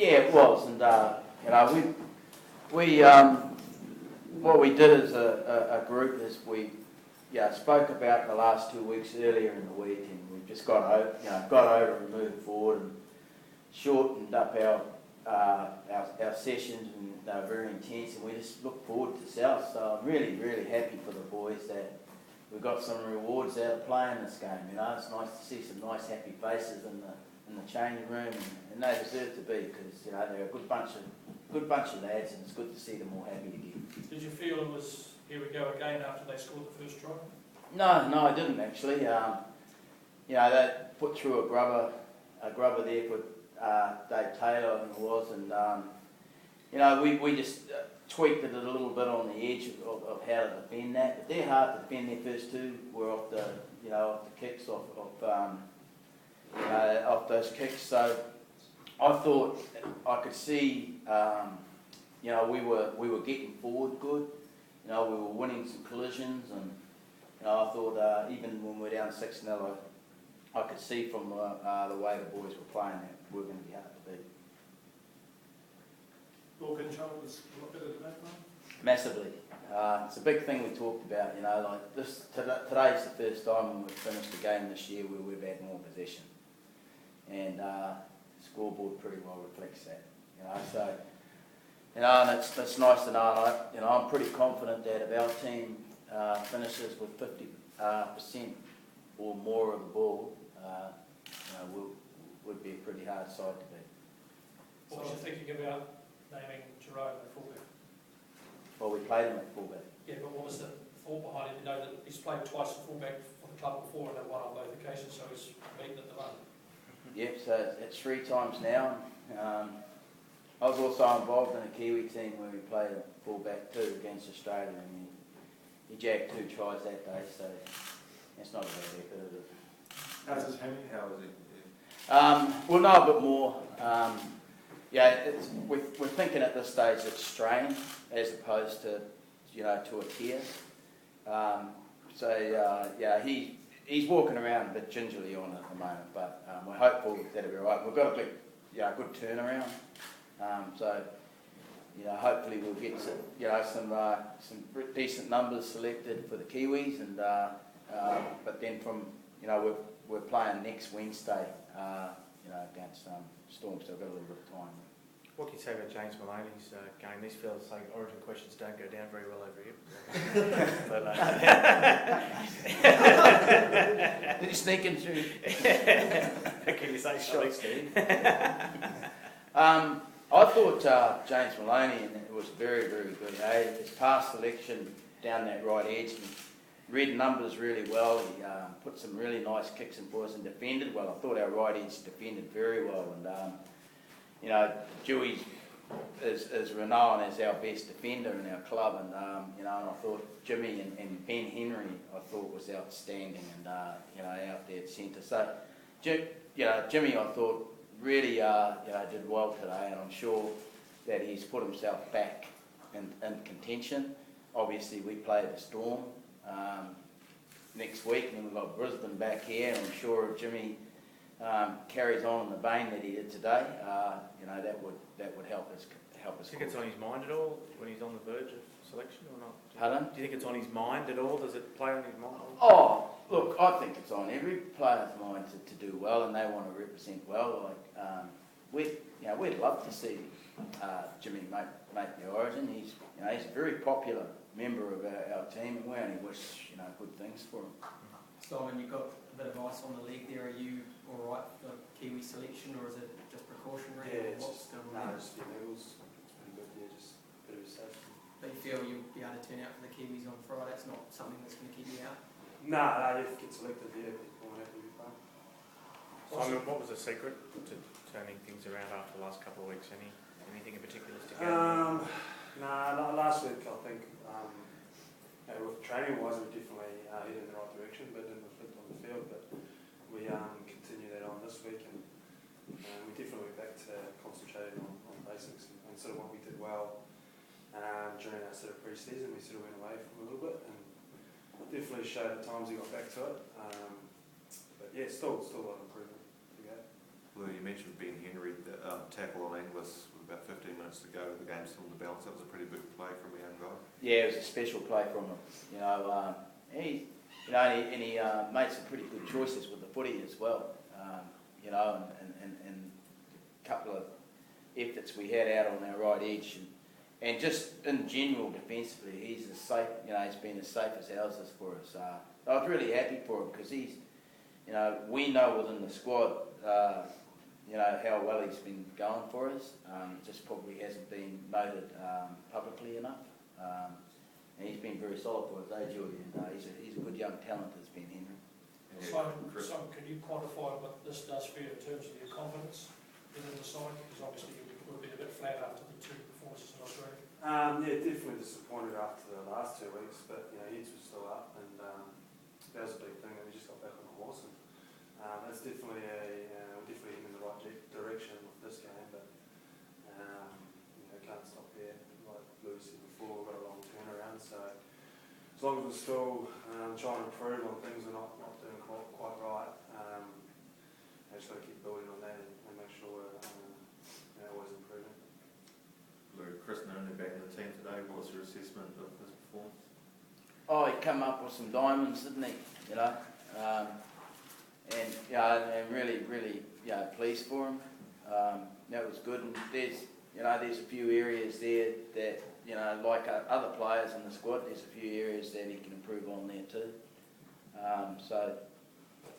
Yeah, it was, and we what we did as a group is we spoke about the last 2 weeks earlier in the week, and we just got over and moved forward and shortened up our sessions, and they were very intense, and we just look forward to South. So I'm really happy for the boys that we got some rewards out of playing this game. It's nice to see some nice happy faces in the changing room, and they deserve to be, because they're a good bunch of lads, and it's good to see them all happy again. Did you feel it was here we go again after they scored the first try? No, I didn't actually. They put through a grubber there for Dave Taylor, I think it was, and we just tweaked it a little bit on the edge of how to defend that. But they're hard to defend. Their first two were off the kicks off those kicks. So I thought I could see we were getting forward good. We were winning some collisions, and I thought even when we were down 6-0, I could see from the way the boys were playing that we were going to be hard to beat. Ball control was a lot better than that one? Massively. It's a big thing we talked about. Like this today's the first time when we've finished a game this year where we've had more possession, and the scoreboard pretty well reflects that. So. And it's nice to know. I'm pretty confident that if our team finishes with 50% or more of the ball, would be a pretty hard side to beat. What was you thinking about naming Jerome at fullback? Well, we played him at fullback. Yeah, but what was the thought behind it? You know that he's played twice at fullback for the club before and won on both occasions, so he's beaten at the moment. Yep, so it's 3 times now. I was also involved in a Kiwi team where we played a fullback too against Australia, and he jacked 2 tries that day, so it's not a bad effort, is it? How's his hammy? How is it? We'll know a bit more. We're thinking at this stage it's strain as opposed to to a tear. He's walking around a bit gingerly on it at the moment, but we're hopeful that it'll be right. We've got a big, good turnaround. Hopefully we'll get some decent numbers selected for the Kiwis, and but then from we're playing next Wednesday, against Storm, so we've got a little bit of time. What can you say about James Maloney's game? These feels like Origin questions don't go down very well over here. Did you sneak in through? Can you say something, Steve? I thought James Maloney was very good. His pass selection down that right edge, he read numbers really well. He put some really nice kicks and balls and defended well. I thought our right edge defended very well, and Dewey is renowned as our best defender in our club, and and I thought Jimmy and Ben Henry I thought was outstanding, and out there at centre. So Jimmy I thought really did well today, and I'm sure that he's put himself back in contention. Obviously we play the Storm next week, and then we've got Brisbane back here, and I'm sure if Jimmy carries on in the vein that he did today, that would help us. Do you think it's on his mind at all when he's on the verge of selection or not? Pardon? Do you think it's on his mind at all? Does it play on his mind? Oh, look, I think it's on every player's mind to do well, and they want to represent well. We'd love to see Jimmy make the Origin. He's a very popular member of our team, and we only wish good things for him. Simon, you've got a bit of ice on the leg there. Are you all right for Kiwi selection, or is it just precautionary? Yeah, just the levels. It's pretty good. Yeah, just a bit of a safety. But you feel you'll be able to turn out for the Kiwis on Friday? It's not something that's going to keep you out? No, if you get selected, yeah, we'll have to be fine. Simon, what was the secret to turning things around after the last couple of weeks? Anything in particular stick out? Last week I think with training wise we definitely headed in the right direction, but didn't reflect on the field. But we continue that on this week, and we definitely went back to concentrating on basics and sort of what we did well during our sort of pre-season. We sort of went away from a little bit, and definitely showed at times we got back to it. But yeah, still a lot of improvement to go. Well, you mentioned Ben Henry. tackle on Inglis with about 15 minutes to go. The game's still in the balance. That was a pretty big play from a young guy. Yeah, it was a special play from him. He made some pretty good choices with the footy as well. And a couple of efforts we had out on our right edge, and just in general defensively, he's as safe. He's been as safe as houses for us. I was really happy for him because he's, we know within the squad, how well he's been going for us. It just probably hasn't been noted publicly enough. And he's been very solid for us, Julie? He's a good young talent that's been Henry. So can you quantify what this does for you in terms of your confidence in the side? Because obviously you would have been a bit flat after the two performances in Australia. Yeah, definitely disappointed after the last 2 weeks, but heads were still up, and that was a big thing that we just got back on the horse. And it's definitely we're definitely heading in the right direction with this game, but can't stop there. Like Lewis said before, we've got a long turnaround, so as long as we're still trying to improve on things we're not doing quite right, I just got to keep building on that and make sure we're always improving. Chris Nooney back in the team today. What was your assessment of his performance? Oh, he come up with some diamonds, didn't he? And really pleased for him. That was good. And there's a few areas there that like other players in the squad. There's a few areas that he can improve on there too.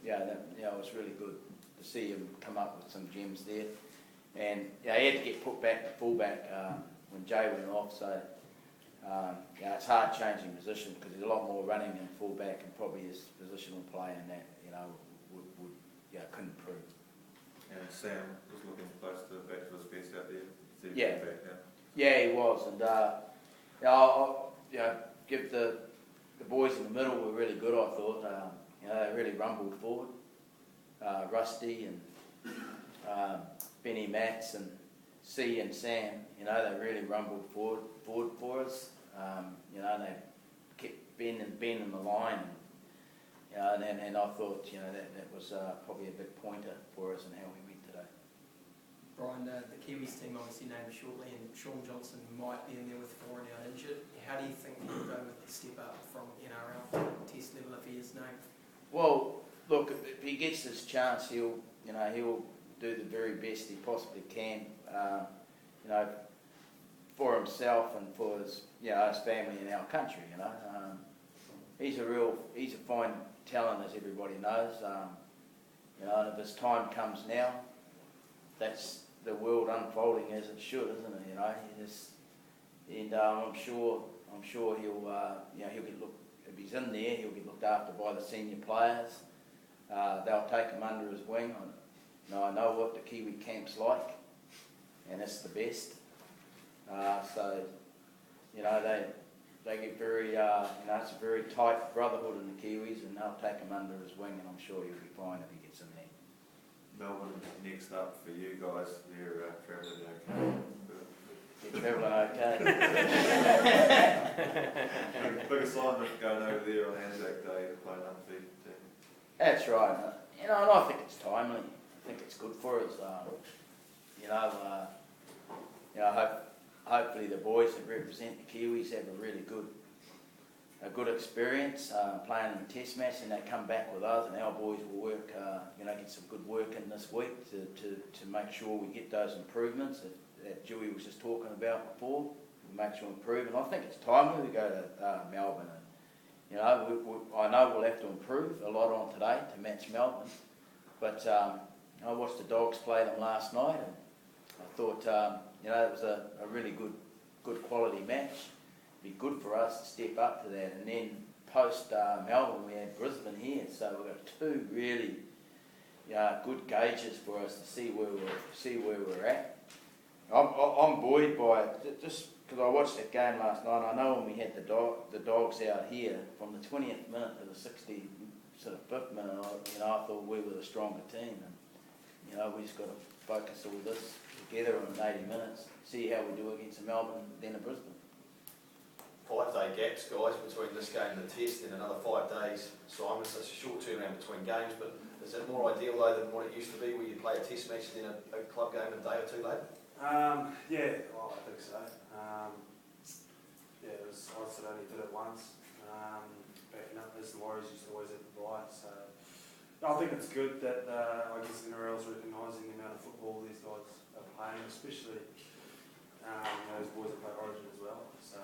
It was really good to see him come up with some gems there. And he had to get put back to fullback when Jay went off. So it's hard changing position because there's a lot more running in fullback, and probably his positional play in that couldn't improve. And Sam was looking close to back to his best out there. Yeah. Back now. Yeah, he was, and I'll give the boys in the middle were really good. I thought they really rumbled forward. Rusty and Benny Matts and C and Sam, they really rumbled forward for us. They kept bending the line, and I thought that was probably a big pointer for us in how we went today. Brian, the Kiwis team obviously named shortly, and Sean Johnson might be in there with 4 now injured. How do you think he'll go with the step up from NRL test level if he is named? Well, look, if he gets this chance, he'll do the very best he possibly can, for himself and for his family and our country. He's a fine talent, as everybody knows. And if his time comes now, that's the world unfolding as it should, isn't it? And I'm sure he'll get looked. If he's in there, he'll get looked after by the senior players. They'll take him under his wing. I know what the Kiwi camp's like, and it's the best. They get very, it's a very tight brotherhood in the Kiwis, and they'll take him under his wing, and I'm sure he'll be fine if he gets in there. Melbourne next up for you guys. They're travelling okay. They're travelling okay. Big assignment going over there on Anzac Day to play an undefeated team. That's right. And I think it's timely. I think it's good for us. Hopefully the boys that represent the Kiwis have a really good experience playing in the Test match, and they come back with us, and our boys will work, get some good work in this week to make sure we get those improvements that Dewey was just talking about before. We make sure we improve, and I think it's timely we go to Melbourne. And, I know we'll have to improve a lot on today to match Melbourne, but I watched the Dogs play them last night, and I thought it was a really good quality match. It'd be good for us to step up to that, and then post Melbourne we had Brisbane here, so we've got 2 really good gauges for us to see where we're at. I'm buoyed by it, just because I watched that game last night. I know when we had the Dogs out here, from the 20th minute to the 65th minute, I thought we were the stronger team, and we just got to focus all this together in 80 minutes, see how we do against Melbourne, then at Brisbane. 5-day gaps, guys, between this game and the test, and another 5 days. Simon, such a short turnaround between games, but Is it more ideal though than what it used to be, where you play a test match and then a club game a day or two later? Yeah, well, I think so. Yeah, I sort of only did it once. Backing up as the Warriors used to always have the bye, so I think it's good that I guess the NRL's recognising the amount of football these guys are playing, especially those boys that play Origin as well. So